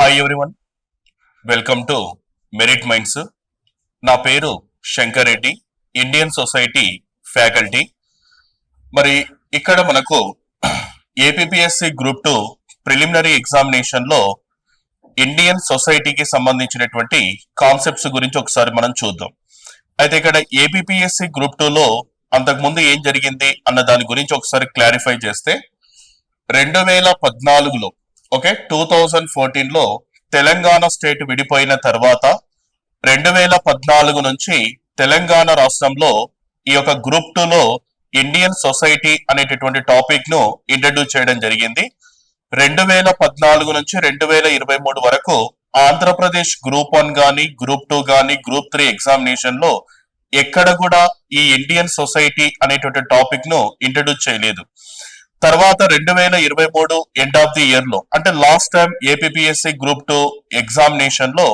Hi everyone, welcome to merit minds. నా పేరు Shankar Reddy, Indian society faculty. మరి ఇక్కడ మనకు ఏపీపీఎస్సి గ్రూప్ 2 ప్రిలిమినరీ ఎగ్జామినేషన్ లో ఇండియన్ సొసైటీకి సంబంధించినటువంటి కాన్సెప్ట్స్ గురించి ఒకసారి మనం చూద్దాం. అయితే ఇక్కడ ఏపీపీఎస్సి గ్రూప్ 2 లో అంతకుముందు ఏం జరిగింది అన్న దాని గురించి ఒకసారి క్లారిఫై చేస్తే 2014లో 2014లో తెలంగాణ స్టేట్ విడిపోయిన తర్వాత 2014 నుంచి తెలంగాణ రాష్ట్రంలో ఈ యొక్క గ్రూప్ 2 లో ఇండియన్ సొసైటీ అనేటటువంటి టాపిక్ ను ఇంట్రడ్యూస్ చేయడం జరిగింది. 2014 నుంచి 2023 వరకు ఆంధ్రప్రదేశ్ గ్రూప్ 1 గాని గ్రూప్ 2 గాని గ్రూప్ 3 ఎగ్జామినేషన్ లో ఎక్కడ కూడా ఈ ఇండియన్ సొసైటీ అనేటువంటి టాపిక్ ను ఇంట్రడ్యూస్ చేయలేదు. తర్వాత 2023 ఎండ్ ఆఫ్ ది ఇయర్ లో అంటే last time APPSC group 2 examination లో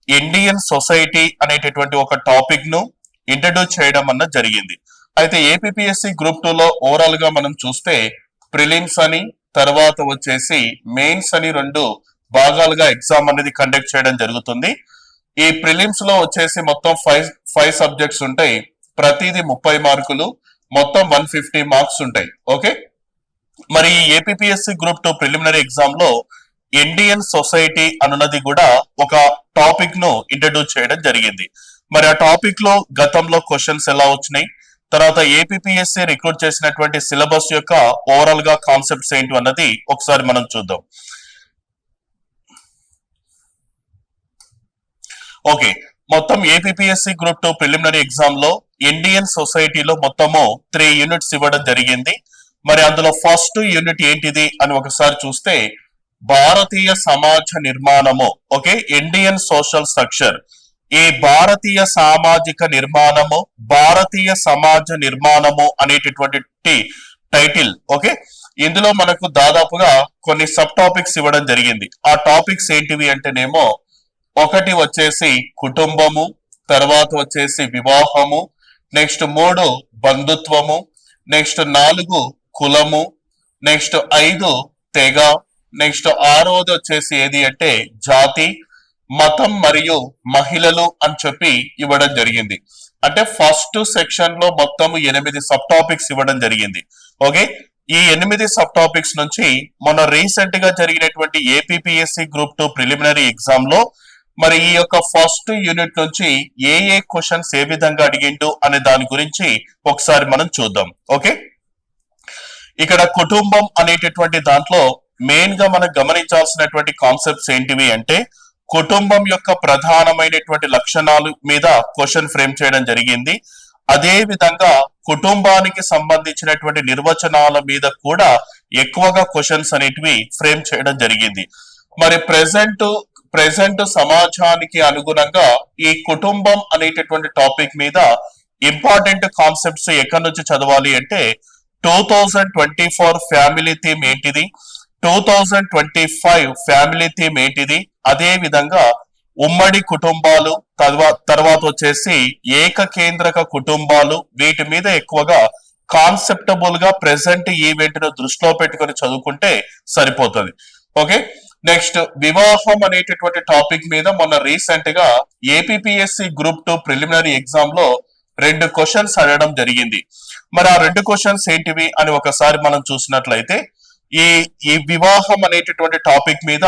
ఇండియన్ సొసైటీ అనేటటువంటి ఒక టాపిక్ ను ఇంట్రడ్యూస్ చేయడం అన్నది జరిగింది. అయితే ఏపీపీఎస్సి గ్రూప్ 2 లో ఓవరాల్ గా మనం చూస్తే ప్రిలిమ్స్ అని తర్వాత వచ్చేసి మెయిన్స్ అని రెండు భాగాలుగా ఎగ్జామ్ అనేది కండక్ట్ చేయడం జరుగుతుంది. ఈ ప్రిలిమ్స్ లో వచ్చేసి మొత్తం ఫైవ్ సబ్జెక్ట్స్ ఉంటాయి. ప్రతిదీ 30 మార్కులు, మొత్తం 150 మార్క్స్ ఉంటాయి. ఓకే, మరి ఈ ఏపీపీఎస్సి గ్రూప్ 2 ప్రిలిమినరీ ఎగ్జామ్ లో ఇండియన్ సొసైటీ అన్నది కూడా ఒక టాపిక్ ను ఇంట్రడ్యూస్ చేయడం జరిగింది. మరి ఆ టాపిక్ లో గతంలో క్వశ్చన్స్ ఎలా వచ్చినాయి, తర్వాత ఏపీపీఎస్సి రిక్రూట్ చేసినటువంటి సిలబస్ యొక్క ఓవరాల్ గా కాన్సెప్ట్స్ ఏంటి అన్నది ఒకసారి మనం చూద్దాం. ఓకే, మొత్తం ఏపీపీఎస్సి గ్రూప్ 2 ప్రిలిమినరీ ఎగ్జామ్ లో ఇండియన్ సొసైటీలో మొత్తము 3 యూనిట్స్ ఇవ్వడం జరిగింది. మరి అందులో ఫస్ట్ యూనిట్ ఏంటిది అని ఒకసారి చూస్తే భారతీయ సమాజ నిర్మాణము. Okay, Indian social structure. ఈ భారతీయ సామాజిక నిర్మాణము, భారతీయ సమాజ నిర్మాణము అనేటటువంటి టైటిల్. ఓకే, ఇందులో మనకు దాదాపుగా కొన్ని సబ్ టాపిక్స్ ఇవ్వడం జరిగింది. ఆ టాపిక్స్ ఏంటివి అంటేనేమో ఒకటి వచ్చేసి కుటుంబము, తర్వాత వచ్చేసి వివాహము, నెక్స్ట్ 3 బంధుత్వము, నెక్స్ట్ 4 కులము, నెక్స్ట్ 5 తెగ, నెక్స్ట్ 6వది వచ్చేసి ఏది అంటే జాతి, మతం మరియు మహిళలు అని చెప్పి ఇవ్వడం జరిగింది. అంటే ఫస్ట్ సెక్షన్ లో మొత్తం 8 సబ్ టాపిక్స్ ఇవ్వడం జరిగింది. ఓకే, ఈ 8 సబ్ టాపిక్స్ నుంచి మొన్న రీసెంట్ గా జరిగినటువంటి ఏపీపీఎస్సి గ్రూప్ 2 ప్రిలిమినరీ ఎగ్జామ్ లో మరి ఈ యొక్క ఫస్ట్ యూనిట్ నుంచి ఏ క్వశ్చన్స్ ఏ విధంగా అడిగిండు అనే దాని గురించి ఒకసారి మనం చూద్దాం. ఓకే, ఇక్కడ కుటుంబం అనేటటువంటి దాంట్లో మెయిన్ గా మనం గమనించాల్సినటువంటి కాన్సెప్ట్స్ ఏంటివి అంటే కుటుంబం యొక్క ప్రధానమైనటువంటి లక్షణాల మీద క్వశ్చన్ ఫ్రేమ్ చేయడం జరిగింది. అదే విధంగా కుటుంబానికి సంబంధించినటువంటి నిర్వచనాల మీద కూడా ఎక్కువగా క్వశ్చన్స్ అనేటివి ఫ్రేమ్ చేయడం జరిగింది. మరి ప్రెసెంట్ సమాజానికి అనుగుణంగా ఈ కుటుంబం అనేటటువంటి టాపిక్ మీద ఇంపార్టెంట్ కాన్సెప్ట్స్ ఎక్కడి నుంచి చదవాలి అంటే 2024 ఫ్యామిలీ థీమ్ ఏంటిది, 2025 ఫ్యామిలీ థీమ్ ఏంటిది, అదే విధంగా ఉమ్మడి కుటుంబాలు, తర్వాత వచ్చేసి ఏకకేంద్రక కుటుంబాలు, వీటి మీద ఎక్కువగా కాన్సెప్టబుల్ గా ప్రెసెంట్ ఈవెంట్ ను దృష్టిలో పెట్టుకొని చదువుకుంటే సరిపోతుంది. ఓకే, నెక్స్ట్ వివాహం అనేటటువంటి టాపిక్ మీద మొన్న రీసెంట్ గా ఏపీపీఎస్సి గ్రూప్ 2 ప్రిలిమినరీ ఎగ్జామ్ లో 2 క్వశ్చన్స్ అడగడం జరిగింది. మరి ఆ 2 క్వశ్చన్స్ ఏంటివి అని ఒకసారి మనం చూసినట్లయితే ఈ వివాహం అనేటటువంటి టాపిక్ మీద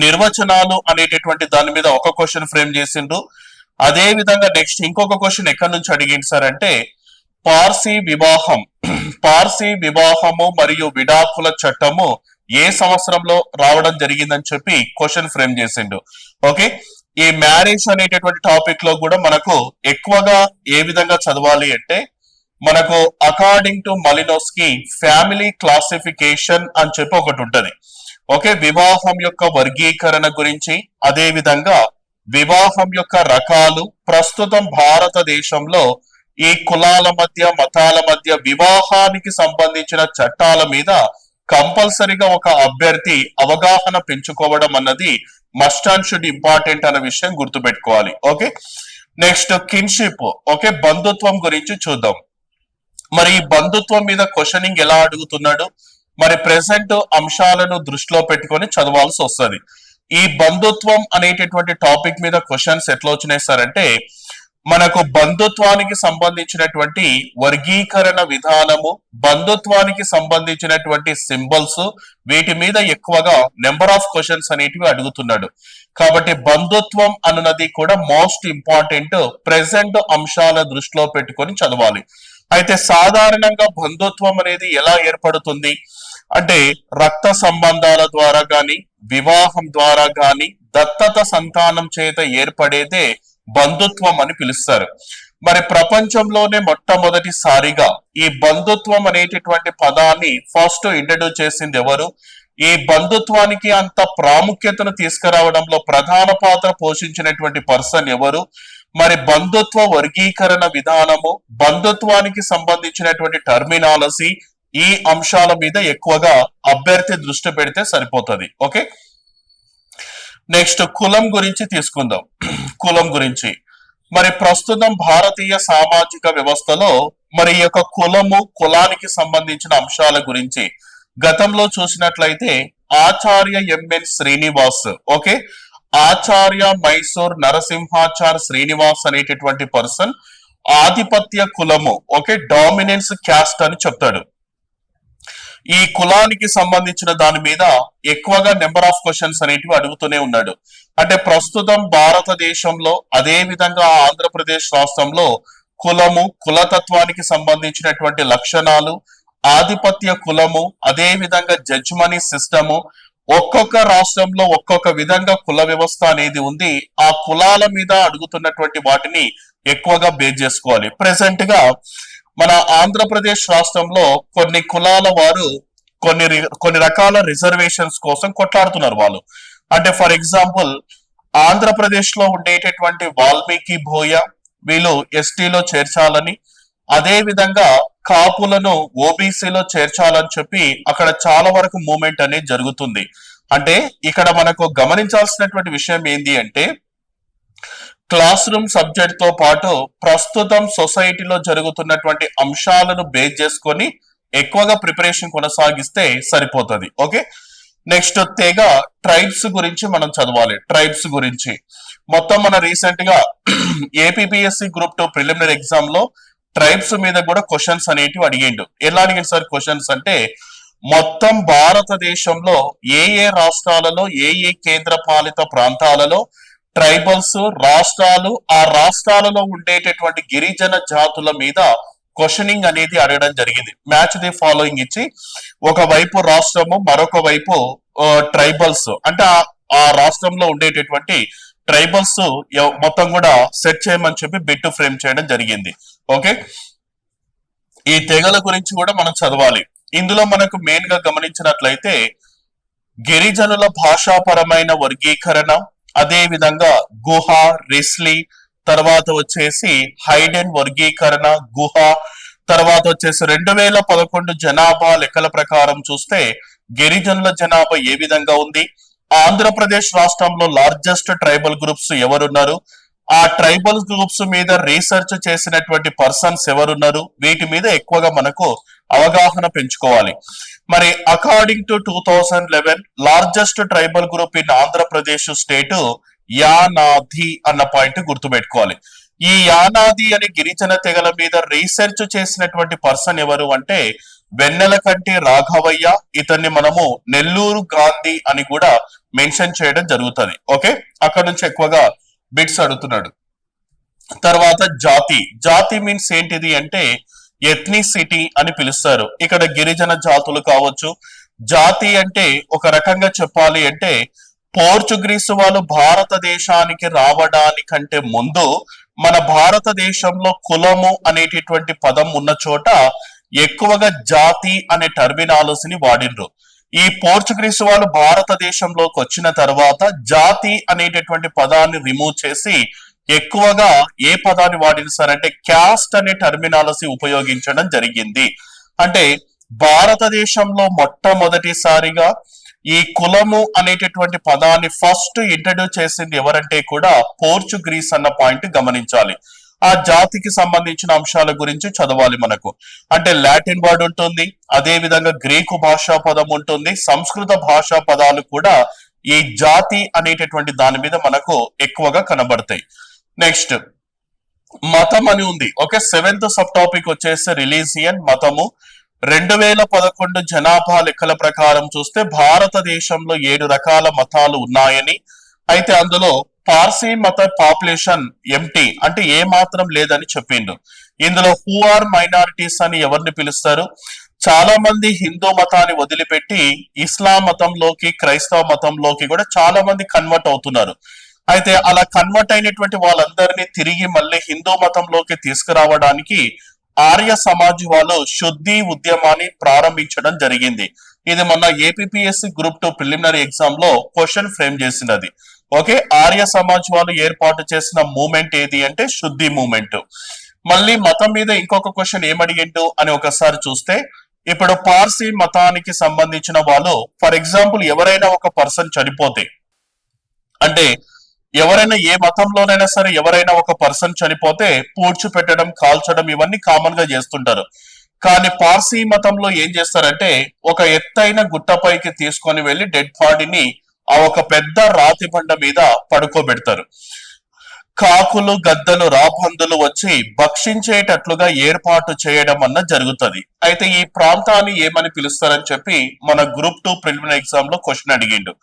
నిర్వచనాలు అనేటటువంటి దాని మీద ఒక క్వశ్చన్ ఫ్రేమ్ చేసిండ్రు. అదే విధంగా నెక్స్ట్ ఇంకొక క్వశ్చన్ ఎక్కడి నుంచి అడిగింది సార్ అంటే పార్సీ వివాహము మరియు విడాకుల చట్టము ఏ సంవత్సరంలో రావడం జరిగిందని చెప్పి క్వశ్చన్ ఫ్రేమ్ చేసిండు. ఓకే, ఈ మ్యారేజ్ అనేటటువంటి టాపిక్ లో కూడా మనకు ఎక్కువగా ఏ విధంగా చదవాలి అంటే మనకు అకార్డింగ్ టు మలినోస్కి ఫ్యామిలీ క్లాసిఫికేషన్ అని చెప్పి ఒకటి ఉంటది. ఓకే, వివాహం యొక్క వర్గీకరణ గురించి, అదే విధంగా వివాహం యొక్క రకాలు, ప్రస్తుతం భారతదేశంలో ఈ కులాల మధ్య మతాల మధ్య వివాహానికి సంబంధించిన చట్టాల మీద కంపల్సరీగా ఒక అభ్యర్థి అవగాహన పెంచుకోవడం అన్నది మస్ట్ అండ్ షుడ్ ఇంపార్టెంట్ అనే విషయం గుర్తుపెట్టుకోవాలి. Okay, next kinship. ఓకే, బంధుత్వం గురించి చూద్దాం. మరి ఈ బంధుత్వం మీద క్వశ్చనింగ్ ఎలా అడుగుతున్నాడు, మరి ప్రెసెంట్ అంశాలను దృష్టిలో పెట్టుకొని చదవాల్సి వస్తుంది. ఈ బంధుత్వం అనేటటువంటి టాపిక్ మీద క్వశ్చన్స్ ఎట్లా వచ్చినాయి సార్ అంటే, మనకు బంధుత్వానికి సంబంధించినటువంటి వర్గీకరణ విధానము, బంధుత్వానికి సంబంధించినటువంటి సింబల్స్, వీటి మీద ఎక్కువగా నెంబర్ ఆఫ్ క్వశ్చన్స్ అనేటివి అడుగుతున్నాడు. కాబట్టి బంధుత్వం అన్నది కూడా మోస్ట్ ఇంపార్టెంట్ ప్రెసెంట్ అంశాల దృష్టిలో పెట్టుకొని చదవాలి. అయితే సాధారణంగా బంధుత్వం అనేది ఎలా ఏర్పడుతుంది అంటే, రక్త సంబంధాల ద్వారా గాని, వివాహం ద్వారా గాని, దత్తత సంతానం చేత ఏర్పడేదే బంధుత్వం అని పిలుస్తారు. మరి ప్రపంచంలోనే మొట్టమొదటిసారిగా ఈ బంధుత్వం అనేటటువంటి పదాన్ని ఫస్ట్ ఇంట్రడ్యూస్ చేసింది ఎవరు? ఈ బంధుత్వానికి అంత ప్రాముఖ్యతను తీసుకురావడంలో ప్రధాన పాత్ర పోషించినటువంటి పర్సన్ ఎవరు? మరి బంధుత్వ వర్గీకరణ విధానము, బంధుత్వానికి సంబంధించినటువంటి టర్మినాలజీ, ఈ అంశాల మీద ఎక్కువగా అభ్యర్థి దృష్టి పెడితే సరిపోతుంది. ఓకే, నెక్స్ట్ కులం గురించి తీసుకుందాం. కులం గురించి మరి ప్రస్తుతం భారతీయ సామాజిక వ్యవస్థలో మరి ఈ యొక్క కులానికి సంబంధించిన అంశాల గురించి గతంలో చూసినట్లయితే ఆచార్య ఎంఎన్ శ్రీనివాస్, ఓకే, ఆచార్య మైసూర్ నరసింహాచార్ శ్రీనివాస్ అనేటటువంటి పర్సన్ ఆధిపత్య కులము, ఓకే, డామినెన్స్ క్యాస్ట్ అని చెప్తాడు. ఈ కులానికి సంబంధించిన దాని మీద ఎక్కువగా నెంబర్ ఆఫ్ క్వశ్చన్స్ అనేటివి అడుగుతూనే ఉన్నాడు. అంటే ప్రస్తుతం భారతదేశంలో అదే విధంగా ఆంధ్రప్రదేశ్ రాష్ట్రంలో కులతత్వానికి సంబంధించినటువంటి లక్షణాలు, ఆధిపత్య కులము, అదే విధంగా జడ్జ్మనీ సిస్టము, ఒక్కొక్క రాష్ట్రంలో ఒక్కొక్క విధంగా కుల వ్యవస్థ అనేది ఉంది. ఆ కులాల మీద అడుగుతున్నటువంటి వాటిని ఎక్కువగా బేస్ చేసుకోవాలి. ప్రెసెంట్ గా మన ఆంధ్రప్రదేశ్ రాష్ట్రంలో కొన్ని కులాల వారు కొన్ని రకాల రిజర్వేషన్స్ కోసం కొట్లాడుతున్నారు వాళ్ళు. అంటే ఫర్ ఎగ్జాంపుల్ ఆంధ్రప్రదేశ్ లో ఉండేటటువంటి వాల్మీకి బోయ వీళ్ళు ఎస్టీలో చేర్చాలని, అదే విధంగా కాపులను ఓబీసీలో చేర్చాలని చెప్పి అక్కడ చాలా వరకు మూవ్మెంట్ అనేది జరుగుతుంది. అంటే ఇక్కడ మనకు గమనించాల్సినటువంటి విషయం ఏంటి అంటే, క్లాస్ రూమ్ సబ్జెక్ట్ తో పాటు ప్రస్తుతం సొసైటీలో జరుగుతున్నటువంటి అంశాలను బేస్ చేసుకొని ఎక్కువగా ప్రిపరేషన్ కొనసాగిస్తే సరిపోతుంది. ఓకే, నెక్స్ట్ ట్రైబ్స్ గురించి మనం చదవాలి. ట్రైబ్స్ గురించి మొత్తం మన రీసెంట్ గా ఏపీపీఎస్సీ గ్రూప్ 2 ప్రిలిమినరీ ఎగ్జామ్ లో ట్రైబ్స్ మీద కూడా క్వశ్చన్స్ అనేటివి అడిగిండు. ఎలా అడిగింది సార్ క్వశ్చన్స్ అంటే, మొత్తం భారతదేశంలో ఏ ఏ రాష్ట్రాలలో, ఏ ఏ కేంద్ర పాలిత ప్రాంతాలలో ట్రైబల్స్ రాష్ట్రాలు, ఆ రాష్ట్రాలలో ఉండేటటువంటి గిరిజన జాతుల మీద క్వశ్చనింగ్ అనేది అడగడం జరిగింది. మ్యాచ్ ది ఫాలోయింగ్ ఇచ్చి ఒకవైపు రాష్ట్రము, మరొక వైపు ట్రైబల్స్, అంటే ఆ రాష్ట్రంలో ఉండేటటువంటి ట్రైబల్స్ మొత్తం కూడా సెట్ చేయమని చెప్పి బిట్ ఫ్రేమ్ చేయడం జరిగింది. ఓకే, ఈ తెగల గురించి కూడా మనం చదవాలి. ఇందులో మనకు మెయిన్ గా గమనించినట్లయితే గిరిజనుల భాషాపరమైన వర్గీకరణ, అదే విధంగా గుహ, రిస్లీ, తర్వాత వచ్చేసి హైడెన్ వర్గీకరణ, గుహ, తర్వాత వచ్చేసి 2011 జనాభా లెక్కల ప్రకారం చూస్తే గిరిజనుల జనాభా ఏ విధంగా ఉంది, ఆంధ్రప్రదేశ్ రాష్ట్రంలో లార్జెస్ట్ ట్రైబల్ గ్రూప్స్ ఎవరున్నారు, ఆ ట్రైబల్ గ్రూప్స్ మీద రీసెర్చ్ చేసినటువంటి పర్సన్స్ ఎవరున్నారు, వీటి మీద ఎక్కువగా మనకు అవగాహన పెంచుకోవాలి. మరి according to 2011 largest tribal group in Andhra Pradesh state Yanadi అన్న పాయింట్ గుర్తుపెట్టుకోవాలి. ఈ యానాది అనే గిరిజన తెగల మీద రీసెర్చ్ చేసినటువంటి పర్సన్ ఎవరు అంటే వెన్నెలకంటి రాఘవయ్య. ఇతన్ని మనము నెల్లూరు గాంధీ అని కూడా మెన్షన్ చేయడం జరుగుతుంది. ఓకే, అక్కడ నుంచి ఎక్కువగా బిట్స్ అడుగుతున్నాడు. తర్వాత జాతి మీన్స్ ఏంటిది అంటే ఎథ్నిసిటీ అని పిలుస్తారు. ఇక్కడ గిరిజన జాతులు కావచ్చు. జాతి అంటే ఒక రకంగా చెప్పాలి అంటే పోర్చుగీసు వాళ్ళు భారతదేశానికి రావడానికంటే ముందు మన భారతదేశంలో కులము అనేటటువంటి పదం ఉన్న చోట ఎక్కువగా జాతి అనే టర్మినాలజీని వాడినరు. ఈ పోర్చుగీసు వాళ్ళు భారతదేశంలోకి వచ్చిన తర్వాత జాతి అనేటటువంటి పదాన్ని రిమూవ్ చేసి ఎక్కువగా ఏ పదాన్ని వాడిస్తారంటే క్యాస్ట్ అనే టర్మినాలజీ ఉపయోగించడం జరిగింది. అంటే భారతదేశంలో మొట్టమొదటిసారిగా ఈ కులము అనేటటువంటి పదాన్ని ఫస్ట్ ఇంట్రడ్యూస్ చేసింది ఎవరంటే కూడా పోర్చుగీస్ అన్న పాయింట్ గమనించాలి. ఆ జాతికి సంబంధించిన అంశాల గురించి చదవాలి మనకు. అంటే లాటిన్ వర్డ్ ఉంటుంది, అదే విధంగా గ్రీకు భాషా పదం ఉంటుంది, సంస్కృత భాషా పదాలు కూడా ఈ జాతి అనేటటువంటి దాని మీద మనకు ఎక్కువగా కనబడతాయి. నెక్స్ట్ మతం అని ఉంది. ఓకే, 7th సబ్ టాపిక్ వచ్చేసి రిలీజియన్, మతము. 2011 జనాభా లెక్కల ప్రకారం చూస్తే భారతదేశంలో 7 రకాల మతాలు ఉన్నాయని, అయితే అందులో పార్సీ మత పాపులేషన్ ఎంటీ, అంటే ఏ మాత్రం లేదని చెప్పిండు. ఇందులో హూ ఆర్ మైనారిటీస్ అని ఎవరిని పిలుస్తారు? చాలా మంది హిందూ మతాన్ని వదిలిపెట్టి ఇస్లాం మతంలోకి, క్రైస్తవ మతంలోకి కూడా చాలా మంది కన్వర్ట్ అవుతున్నారు. అయితే అలా కన్వర్ట్ అయినటువంటి వాళ్ళందరినీ తిరిగి మళ్ళీ హిందూ మతంలోకి తీసుకురావడానికి ఆర్య సమాజ్ వాళ్ళు శుద్ధి ఉద్యమాన్ని ప్రారంభించడం జరిగింది. ఇది మొన్న ఏపీఎస్సి గ్రూప్ 2 ప్రిలిమినరీ ఎగ్జామ్ లో క్వశ్చన్ ఫ్రేమ్ చేసినది. ఓకే, ఆర్య సమాజ్ వాళ్ళు ఏర్పాటు చేసిన మూమెంట్ ఏది అంటే శుద్ధి మూమెంట్. మళ్ళీ మతం మీద ఇంకొక క్వశ్చన్ ఏమడిగిండు అని ఒకసారి చూస్తే, ఇప్పుడు పార్సీ మతానికి సంబంధించిన వాళ్ళు, ఫర్ ఎగ్జాంపుల్ ఎవరైనా ఒక పర్సన్ చనిపోతే, అంటే ఎవరైనా ఏ మతంలోనైనా సరే ఎవరైనా ఒక పర్సన్ చనిపోతే పూడ్చి పెట్టడం, కాల్చడం ఇవన్నీ కామన్ గా చేస్తుంటారు. కానీ పార్సీ మతంలో ఏం చేస్తారంటే ఒక ఎత్తైన గుట్టపైకి తీసుకొని వెళ్లి డెడ్ బాడీని ఆ ఒక పెద్ద రాతి బండ మీద పడుకోబెడతారు. కాకులు, గద్దలు, రాబందులు వచ్చి భక్షించేటట్లుగా ఏర్పాటు చేయడం అన్న జరుగుతుంది. అయితే ఈ ప్రాంతాన్ని ఏమని పిలుస్తారని చెప్పి మన గ్రూప్ 2 ప్రిలిమినరీ ఎగ్జామ్ లో క్వశ్చన్ అడిగిండు.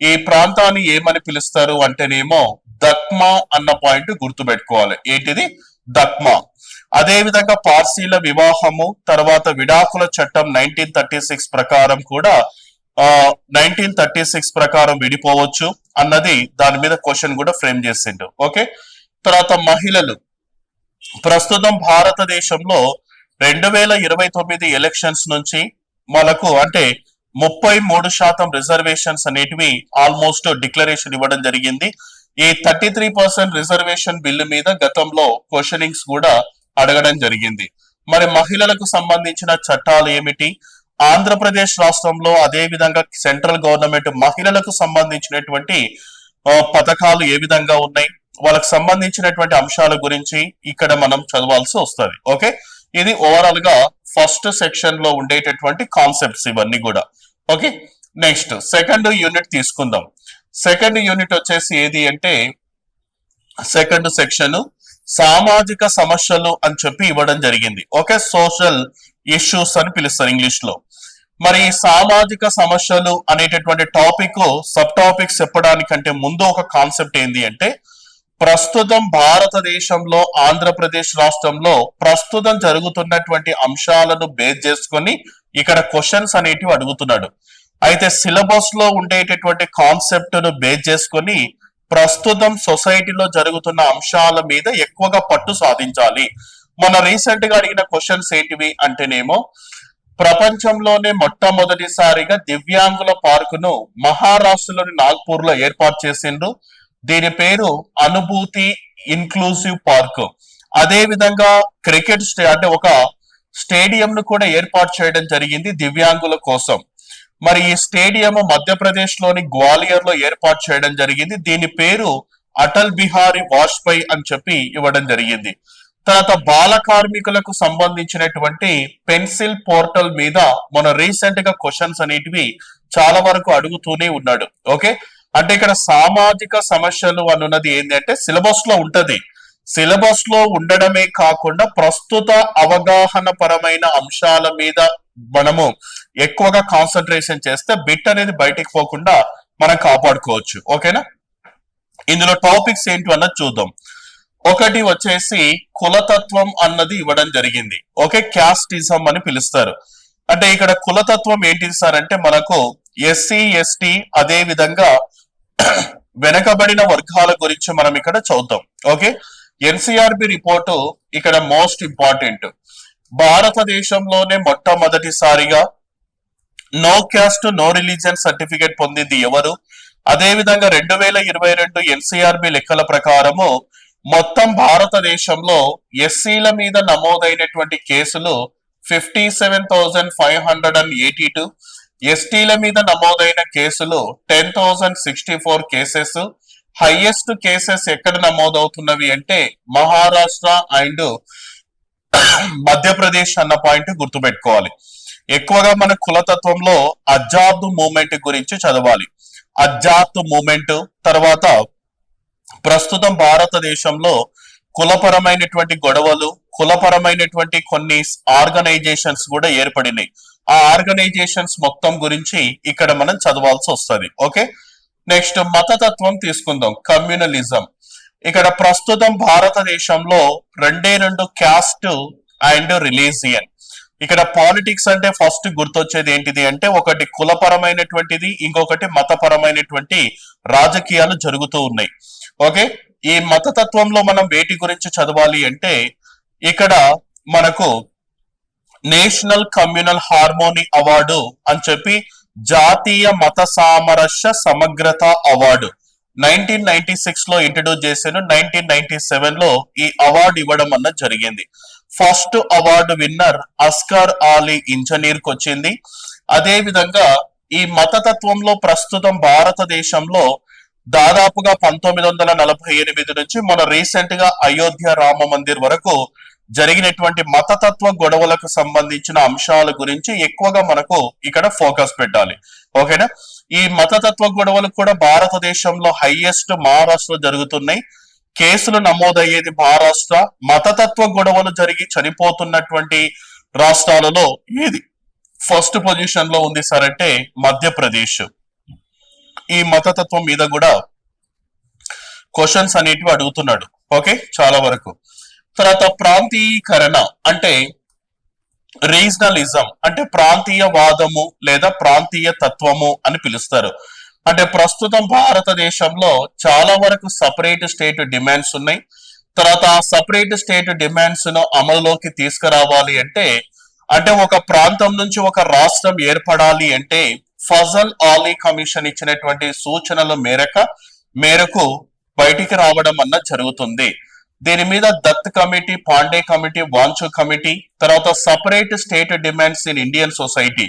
ఈ ప్రాంతాన్ని ఏమని పిలుస్తారు అంటేనేమో దక్మా అన్న పాయింట్ గుర్తుపెట్టుకోవాలి. ఏంటిది? దక్మా. అదే విధంగా పార్సీల వివాహము తర్వాత విడాకుల చట్టం 1936 ప్రకారం కూడా 1936 ప్రకారం విడిపోవచ్చు అన్నది దాని మీద క్వశ్చన్ కూడా ఫ్రేమ్ చేసిండు. ఓకే, తర్వాత మహిళలు ప్రస్తుతం భారతదేశంలో 2029 ఎలక్షన్స్ నుంచి మనకు అంటే 33% రిజర్వేషన్స్ అనేటివి ఆల్మోస్ట్ డిక్లరేషన్ ఇవ్వడం జరిగింది. ఈ 33% రిజర్వేషన్ బిల్లు మీద గతంలో క్వశ్చనింగ్స్ కూడా అడగడం జరిగింది. మరి మహిళలకు సంబంధించిన చట్టాలు ఏమిటి? ఆంధ్రప్రదేశ్ రాష్ట్రంలో అదే విధంగా సెంట్రల్ గవర్నమెంట్ మహిళలకు సంబంధించినటువంటి పథకాలు ఏ విధంగా ఉన్నాయి, వాళ్ళకి సంబంధించినటువంటి అంశాల గురించి ఇక్కడ మనం చదవాల్సి వస్తుంది. ఓకే, ఇది ఓవరాల్ గా ఫస్ట్ సెక్షన్ లో ఉండేటటువంటి కాన్సెప్ట్స్ ఇవన్నీ కూడా. ఓకే, నెక్స్ట్ సెకండ్ యూనిట్ తీసుకుందాం. సెకండ్ యూనిట్ వచ్చేసి ఏది అంటే సెకండ్ సెక్షన్ సామాజిక సమస్యలు అని చెప్పి ఇవ్వడం జరిగింది. ఓకే, సోషల్ ఇష్యూస్ అని పిలుస్తారు ఇంగ్లీష్ లో. మరి సామాజిక సమస్యలు అనేటటువంటి టాపిక్ సబ్ టాపిక్స్ చెప్పడానికంటే ముందు ఒక కాన్సెప్ట్ ఏంది అంటే ప్రస్తుతం భారతదేశంలో ఆంధ్రప్రదేశ్ రాష్ట్రంలో ప్రస్తుతం జరుగుతున్నటువంటి అంశాలను బేస్ చేసుకొని ఇక్కడ క్వశ్చన్స్ అనేటివి అడుగుతున్నాడు. అయితే సిలబస్ లో ఉండేటటువంటి కాన్సెప్ట్ ను బేస్ చేసుకొని ప్రస్తుతం సొసైటీలో జరుగుతున్న అంశాల మీద ఎక్కువగా పట్టు సాధించాలి. మన రీసెంట్ గా అడిగిన క్వశ్చన్స్ ఏంటివి అంటేనేమో ప్రపంచంలోనే మొట్టమొదటిసారిగా దివ్యాంగుల పార్కును మహారాష్ట్రలోని నాగ్పూర్ లో ఏర్పాటు చేసిండ్రు. దీని పేరు అనుభూతి ఇన్క్లూసివ్ పార్క్. అదే విధంగా క్రికెట్ అంటే ఒక స్టేడియం ను కూడా ఏర్పాటు చేయడం జరిగింది దివ్యాంగుల కోసం. మరి ఈ స్టేడియం మధ్యప్రదేశ్ లోని గ్వాలియర్ లో ఏర్పాటు చేయడం జరిగింది. దీని పేరు అటల్ బిహారీ వాజ్పేయి అని చెప్పి ఇవ్వడం జరిగింది. తర్వాత బాల కార్మికులకు సంబంధించినటువంటి పెన్సిల్ పోర్టల్ మీద మన రీసెంట్ గా క్వశ్చన్స్ అనేటివి చాలా వరకు అడుగుతూనే ఉన్నాడు. ఓకే, అంటే ఇక్కడ సామాజిక సమస్యలు అన్నది ఏంటంటే సిలబస్ లో ఉంటది. సిలబస్ లో ఉండడమే కాకుండా ప్రస్తుత అవగాహన పరమైన అంశాల మీద మనము ఎక్కువగా కాన్సన్ట్రేషన్ చేస్తే బిట్ అనేది బయటికి పోకుండా మనం కాపాడుకోవచ్చు. ఓకేనా, ఇందులో టాపిక్స్ ఏంటి అన్నది చూద్దాం. ఒకటి వచ్చేసి కులతత్వం అన్నది ఇవ్వడం జరిగింది. ఓకే, క్యాస్టిజం అని పిలుస్తారు. అంటే ఇక్కడ కులతత్వం ఏంటి సార్ అంటే మనకు ఎస్సీ ఎస్టీ అదే విధంగా వెనకబడిన వర్గాల గురించి మనం ఇక్కడ చూద్దాం. ఓకే, ఎన్సిఆర్బి రిపోర్టు ఇక్కడ మోస్ట్ ఇంపార్టెంట్. భారతదేశంలోనే మొట్టమొదటిసారిగా no caste no religion certificate పొందింది ఎవరు? అదే విధంగా 2022 ఎన్సిఆర్బి లెక్కల ప్రకారము మొత్తం భారతదేశంలో ఎస్సీల మీద నమోదైనటువంటి కేసులు 57,582, ఎస్టీల మీద నమోదైన కేసులు 10,064 కేసెస్. హైయెస్ట్ కేసెస్ ఎక్కడ నమోదవుతున్నవి అంటే మహారాష్ట్ర అండ్ మధ్యప్రదేశ్ అన్న పాయింట్ గుర్తుపెట్టుకోవాలి. ఎక్కువగా మన కులతత్వంలో అజాద్ మూవ్మెంట్ గురించి చదవాలి. అజాత్ మూమెంట్, తర్వాత ప్రస్తుతం భారతదేశంలో కులపరమైనటువంటి గొడవలు, కులపరమైనటువంటి కొన్ని ఆర్గనైజేషన్స్ కూడా ఏర్పడినాయి. ఆ ఆర్గనైజేషన్స్ మొత్తం గురించి ఇక్కడ మనం చదవాల్సి వస్తుంది. ఓకే, నెక్స్ట్ మతతత్వం తీసుకుందాం, కమ్యూనలిజం. ఇక్కడ ప్రస్తుతం భారతదేశంలో రెండు క్యాస్ట్ అండ్ రిలీజియన్. ఇక్కడ పాలిటిక్స్ అంటే ఫస్ట్ గుర్తొచ్చేది ఏంటిది అంటే ఒకటి కులపరమైనటువంటిది, ఇంకొకటి మతపరమైనటువంటి రాజకీయాలు జరుగుతూ ఉన్నాయి. ఓకే, ఈ మతతత్వంలో మనం వేటి గురించి చదవాలి అంటే ఇక్కడ మనకు నేషనల్ కమ్యూనల్ హార్మోనీ అవార్డు అని చెప్పి జాతీయ మత సామరస్య సమగ్రత అవార్డు 1996 లో ఇంట్రడ్యూస్ చేశాను. 1997 లో ఈ అవార్డు ఇవ్వడం అన్నది జరిగింది. First award winner Askar Ali engineer కు వచ్చింది. అదే విధంగా ఈ మతతత్వంలో ప్రస్తుతం భారతదేశంలో దాదాపుగా 1948 నుంచి మన రీసెంట్ గా అయోధ్య రామ మందిర్ వరకు జరిగినటువంటి మతతత్వ గొడవలకు సంబంధించిన అంశాల గురించి ఎక్కువగా మనకు ఇక్కడ ఫోకస్ పెట్టాలి. ఓకేనా, ఈ మతతత్వ గొడవలు కూడా భారతదేశంలో హైయెస్ట్ మహారాష్ట్రలో జరుగుతున్నాయి. కేసులు నమోదయ్యేది మహారాష్ట్ర. మతతత్వ గొడవలు జరిగి చనిపోతున్నటువంటి రాష్ట్రాలలో ఏది ఫస్ట్ పొజిషన్ లో ఉంది సార్ అంటే మధ్యప్రదేశ్. ఈ మతతత్వం మీద కూడా క్వశ్చన్స్ అనేటివి అడుగుతున్నాడు. ఓకే, చాలా వరకు. తర్వాత ప్రాంతీయకరణ అంటే రీజనలిజం అంటే ప్రాంతీయ వాదము లేదా ప్రాంతీయ తత్వము అని పిలుస్తారు. అంటే ప్రస్తుతం భారతదేశంలో చాలా వరకు సపరేట్ స్టేట్ డిమాండ్స్ ఉన్నాయి. తర్వాత ఆ సపరేట్ స్టేట్ డిమాండ్స్ ను అమలులోకి తీసుకురావాలి అంటే ఒక ప్రాంతం నుంచి ఒక రాష్ట్రం ఏర్పడాలి అంటే ఫజల్ అలీ కమిషన్ ఇచ్చినటువంటి సూచనల మేరకు బయటికి రావడం అన్నది జరుగుతుంది. దీని మీద Dutt committee, Pandey committee, Wanchoo committee, తర్వాత separate state demands in Indian society.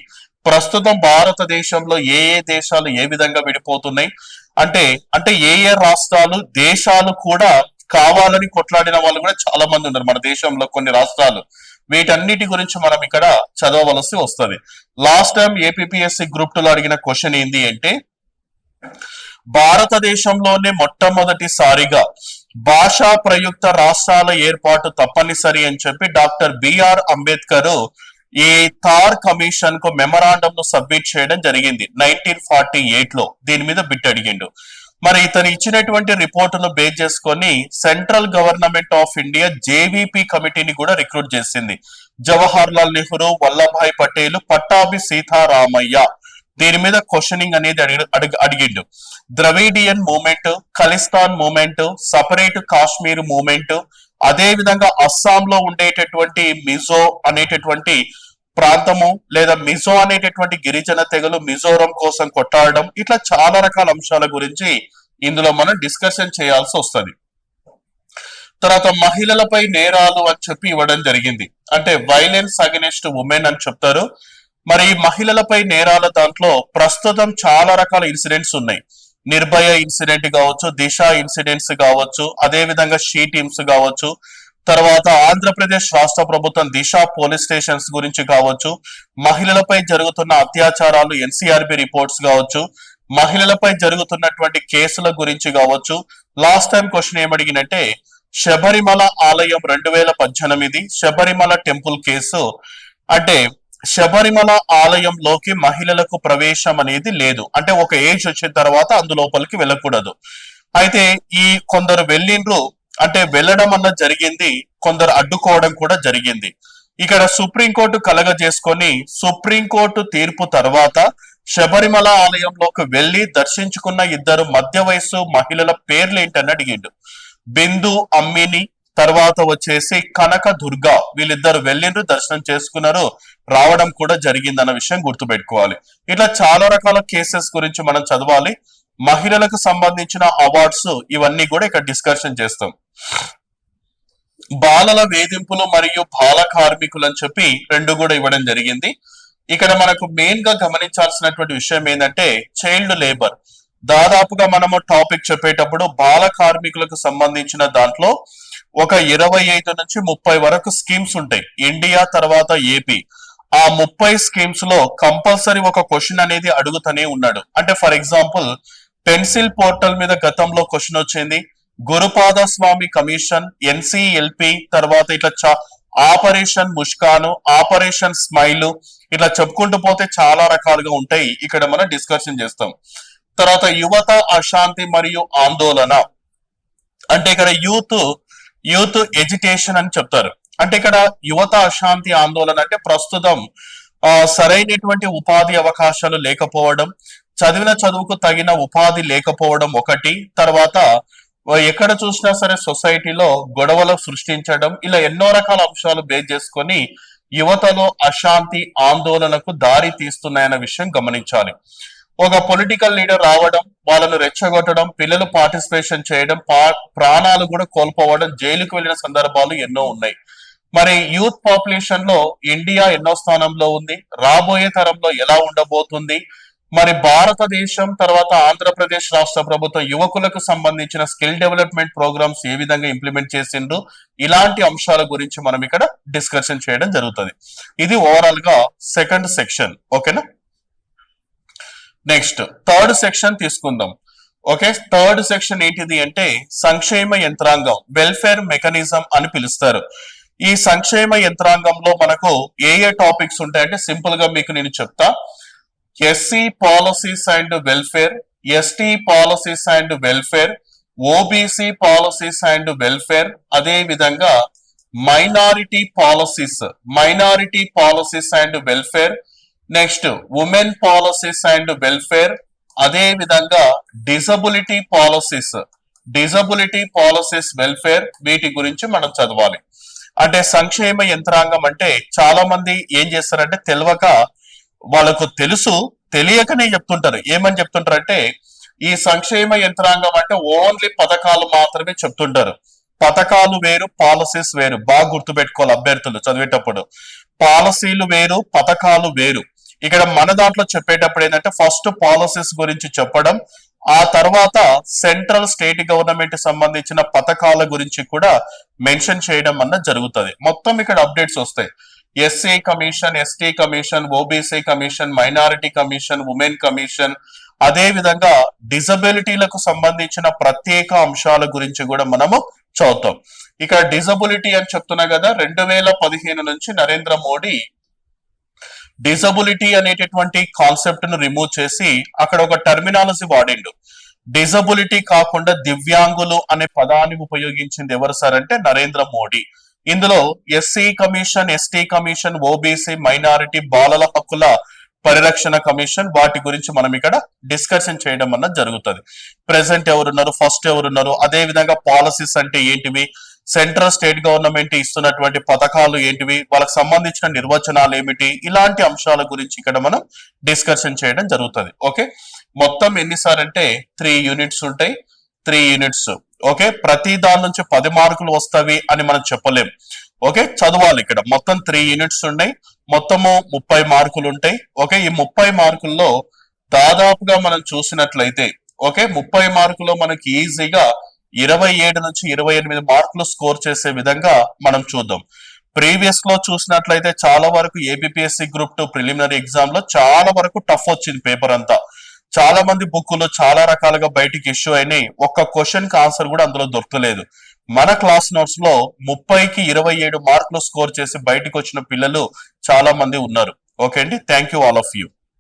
ప్రస్తుతం భారతదేశంలో ఏ దేశాలు ఏ విధంగా విడిపోతున్నాయి అంటే ఏ రాష్ట్రాలు దేశాలు కూడా కావాలని కొట్లాడిన వాళ్ళు కూడా చాలా మంది ఉన్నారు మన దేశంలో కొన్ని రాష్ట్రాలు. వీటన్నిటి గురించి మనం ఇక్కడ చదవవలసి వస్తుంది. లాస్ట్ టైం ఏపీఎస్సి గ్రూప్ 2 లో అడిగిన క్వశ్చన్ ఏంటి అంటే భారతదేశంలోనే మొట్టమొదటిసారిగా భాషా ప్రయుక్త రాష్ట్రాల ఏర్పాటు తప్పనిసరి అని చెప్పి డాక్టర్ బిఆర్ అంబేద్కర్ ఈ థార్ కమిషన్ కు మెమరాండం ను సబ్మిట్ చేయడం జరిగింది 1948 లో. దీని మీద బిట్ అడిగిండు. మరి ఇతను ఇచ్చినటువంటి రిపోర్టును బేస్ చేసుకొని central government of India JVP కమిటీని కూడా రిక్రూట్ చేసింది. జవహర్ లాల్ నెహ్రూ, వల్లభాయ్ పటేల్, పట్టాభి సీతారామయ్య. దీని మీద క్వశ్చనింగ్ అనేది అడిగిండు. Dravidian movement, Khalistan movement, separate Kashmir movement, అదే విధంగా అస్సాంలో ఉండేటటువంటి మిజో అనేటటువంటి ప్రాంతము లేదా మిజో అనేటటువంటి గిరిజన తెగలు మిజోరం కోసం కొట్టాడడం, ఇట్లా చాలా రకాల అంశాల గురించి ఇందులో మనం డిస్కషన్ చేయాల్సి వస్తుంది. తర్వాత మహిళలపై నేరాలు అని చెప్పి ఇవ్వడం జరిగింది. అంటే వైలెన్స్ అగెనిస్ట్ ఉమెన్ అని చెప్తారు. మరి మహిళలపై నేరాల దాంట్లో ప్రస్తుతం చాలా రకాల ఇన్సిడెంట్స్ ఉన్నాయి. నిర్భయ ఇన్సిడెంట్ కావచ్చు, దిశ ఇన్సిడెంట్స్ కావచ్చు, అదే విధంగా షీ టీమ్స్ కావచ్చు, తర్వాత ఆంధ్రప్రదేశ్ రాష్ట్ర ప్రభుత్వం దిశ పోలీస్ స్టేషన్స్ గురించి కావచ్చు, మహిళలపై జరుగుతున్న అత్యాచారాలు ఎన్సీఆర్బి రిపోర్ట్స్ కావచ్చు, మహిళలపై జరుగుతున్నటువంటి కేసుల గురించి కావచ్చు. లాస్ట్ టైం క్వశ్చన్ ఏమడిగినంటే శబరిమల ఆలయం 2018 శబరిమల టెంపుల్ కేసు. అంటే శబరిమల ఆలయంలోకి మహిళలకు ప్రవేశం అనేది లేదు. అంటే ఒక ఏజ్ వచ్చిన తర్వాత అందులోపలికి వెళ్ళకూడదు. అయితే ఈ కొందరు వెళ్ళిండ్రు, అంటే వెళ్ళడం అన్నది జరిగింది, కొందరు అడ్డుకోవడం కూడా జరిగింది. ఇక్కడ సుప్రీంకోర్టు కలగజేసుకొని సుప్రీంకోర్టు తీర్పు తర్వాత శబరిమల ఆలయంలోకి వెళ్లి దర్శించుకున్న ఇద్దరు మధ్య వయసు మహిళల పేర్లు ఏంటని అడిగిండు. బిందు అమ్మిని, తర్వాత వచ్చేసి కనక దుర్గా. వీళ్ళిద్దరు వెళ్ళిండ్రు, దర్శనం చేసుకున్నారు, రావడం కూడా జరిగిందన్న విషయం గుర్తుపెట్టుకోవాలి. ఇట్లా చాలా రకాల కేసెస్ గురించి మనం చదవాలి. మహిళలకు సంబంధించిన అవార్డ్స్ ఇవన్నీ కూడా ఇక్కడ డిస్కషన్ చేస్తాం. బాలల వేధింపులు మరియు బాల కార్మికులు అని చెప్పి రెండు కూడా ఇవ్వడం జరిగింది. ఇక్కడ మనకు మెయిన్ గా గమనించాల్సినటువంటి విషయం ఏంటంటే చైల్డ్ లేబర్. దాదాపుగా మనము టాపిక్ చెప్పేటప్పుడు బాల కార్మికులకు సంబంధించిన దాంట్లో ఒక 25 నుంచి 30 వరకు స్కీమ్స్ ఉంటాయి. ఇండియా తర్వాత ఏపీ. ఆ 30 స్కీమ్స్ లో కంపల్సరీ ఒక క్వశ్చన్ అనేది అడుగుతూనే ఉన్నాడు. అంటే ఫర్ ఎగ్జాంపుల్ పెన్సిల్ పోర్టల్ మీద గతంలో క్వశ్చన్ వచ్చింది. గురుపాద స్వామి కమిషన్, ఎన్సిఎల్పి, తర్వాత ఇట్లా ఆపరేషన్ ముష్కాను, ఆపరేషన్ స్మైల్, ఇట్లా చెప్పుకుంటూ పోతే చాలా రకాలుగా ఉంటాయి. ఇక్కడ మనం డిస్కషన్ చేస్తాం. తర్వాత యువత అశాంతి మరియు ఆందోళన అంటే ఇక్కడ యూత్ ఎడ్యుకేషన్ అని చెప్తారు. అంటే ఇక్కడ యువత అశాంతి ఆందోళన అంటే ప్రస్తుతం సరైనటువంటి ఉపాధి అవకాశాలు లేకపోవడం, చదివిన చదువుకు తగిన ఉపాధి లేకపోవడం ఒకటి, తర్వాత ఎక్కడ చూసినా సరే సొసైటీలో గొడవలు సృష్టించడం, ఇలా ఎన్నో రకాల అంశాలు బేస్ చేసుకొని యువతలో అశాంతి ఆందోళనకు దారి తీస్తున్నాయన్న విషయం గమనించాలి. ఒక పొలిటికల్ లీడర్ రావడం, వాళ్ళను రెచ్చగొట్టడం, పిల్లలు పార్టిసిపేషన్ చేయడం, ప్రాణాలు కూడా కోల్పోవడం, జైలుకు వెళ్ళిన సందర్భాలు ఎన్నో ఉన్నాయి. మరి యూత్ పాపులేషన్ లో ఇండియా ఎన్నో స్థానంలో ఉంది, రాబోయే తరంలో ఎలా ఉండబోతుంది, మరి భారతదేశం తర్వాత ఆంధ్రప్రదేశ్ రాష్ట్ర ప్రభుత్వం యువకులకు సంబంధించిన స్కిల్ డెవలప్మెంట్ ప్రోగ్రామ్స్ ఏ విధంగా ఇంప్లిమెంట్ చేసిండ్రు, ఇలాంటి అంశాల గురించి మనం ఇక్కడ డిస్కషన్ చేయడం జరుగుతుంది. ఇది ఓవరాల్ గా సెకండ్ సెక్షన్. ఓకేనా. నెక్స్ట్ థర్డ్ సెక్షన్ తీసుకుందాం. ఓకే, థర్డ్ సెక్షన్ ఏంటిది అంటే సంక్షేమ యంత్రాంగం, వెల్ఫేర్ మెకానిజం అని పిలుస్తారు. ఈ సంక్షేమ యంత్రాంగంలో మనకు ఏ టాపిక్స్ ఉంటాయంటే సింపుల్ గా మీకు నేను చెప్తా. SC policies and welfare, ST policies and welfare, OBC policies and welfare, అదే విధంగా minority policies and welfare, next women policies and welfare, అదే విధంగా డిజబిలిటీ పాలసీస్ వెల్ఫేర్, వీటి గురించి మనం చదవాలి. అంటే సంక్షేమ యంత్రాంగం అంటే చాలా మంది ఏం చేస్తారంటే తెలియక, వాళ్ళకు తెలుసు తెలియకనే చెప్తుంటారు. ఏమని చెప్తుంటారు అంటే ఈ సంక్షేమ యంత్రాంగం అంటే ఓన్లీ పథకాలు మాత్రమే చెప్తుంటారు. పథకాలు వేరు, పాలసీస్ వేరు. బాగా గుర్తుపెట్టుకోవాలి అభ్యర్థులు చదివేటప్పుడు. పాలసీలు వేరు, పథకాలు వేరు. ఇక్కడ మన దాంట్లో చెప్పేటప్పుడు ఏంటంటే ఫస్ట్ పాలసీస్ గురించి చెప్పడం, ఆ తర్వాత సెంట్రల్ స్టేట్ గవర్నమెంట్ సంబంధించిన పథకాల గురించి కూడా మెన్షన్ చేయడం అన్న జరుగుతుంది. మొత్తం ఇక్కడ అప్డేట్స్ వస్తాయి. SC commission, ST commission, OBC commission, minority commission, women commission, అదే విధంగా డిజబిలిటీలకు సంబంధించిన ప్రత్యేక అంశాల గురించి కూడా మనము చదువుతాం. ఇక్కడ డిజబిలిటీ అని చెప్తున్నా కదా, 2015 నుంచి నరేంద్ర మోడీ డిజబిలిటీ అనేటటువంటి కాన్సెప్ట్ ను రిమూవ్ చేసి అక్కడ ఒక టర్మినాలజీ వాడిండు. డిజబిలిటీ కాకుండా దివ్యాంగులు అనే పదాన్ని ఉపయోగించింది ఎవరు సార్ అంటే నరేంద్ర మోడీ. ఇందులో SC commission, ST commission, OBC, minority, బాలల హక్కుల పరిరక్షణ కమిషన్, వాటి గురించి మనం ఇక్కడ డిస్కషన్ చేయడం అన్నది జరుగుతుంది. ప్రెసెంట్ ఎవరున్నారు, ఫస్ట్ ఎవరున్నారు, అదే విధంగా పాలసీస్ అంటే ఏంటివి, సెంట్రల్ స్టేట్ గవర్నమెంట్ ఇస్తున్నటువంటి పథకాలు ఏంటివి, వాళ్ళకి సంబంధించిన నిర్వచనాలు ఏమిటి, ఇలాంటి అంశాల గురించి ఇక్కడ మనం డిస్కషన్ చేయడం జరుగుతుంది. ఓకే, మొత్తం ఎన్నిసార్లు అంటే 3 యూనిట్స్ ఉంటాయి. 3 యూనిట్స్. ఓకే, ప్రతి దాని నుంచి 10 మార్కులు వస్తాయి అని మనం చెప్పలేం. ఓకే, చదవాలి. ఇక్కడ మొత్తం 3 యూనిట్స్ ఉన్నాయి, మొత్తము 30 మార్కులు ఉంటాయి. ఓకే, ఈ 30 మార్కుల్లో దాదాపుగా మనం చూసినట్లయితే ఓకే 30 మార్కుల్లో మనకి ఈజీగా 27 నుంచి 28 మార్కులు స్కోర్ చేసే విధంగా మనం చూద్దాం. ప్రీవియస్ లో చూసినట్లయితే చాలా వరకు ఏబిపిఎస్సి గ్రూప్ 2 ప్రిలిమినరీ ఎగ్జామ్ లో చాలా వరకు టఫ్ వచ్చింది పేపర్ అంతా. చాలా మంది బుక్కులు చాలా రకాలుగా బయటికి ఇష్యూ అయినాయి. ఒక్క క్వశ్చన్ కి ఆన్సర్ కూడా అందులో దొరకలేదు. మన క్లాస్ నోట్స్ లో 30కి 27 మార్కులు స్కోర్ చేసి బయటకు వచ్చిన పిల్లలు చాలా మంది ఉన్నారు. ఓకే అండి, thank you all of you.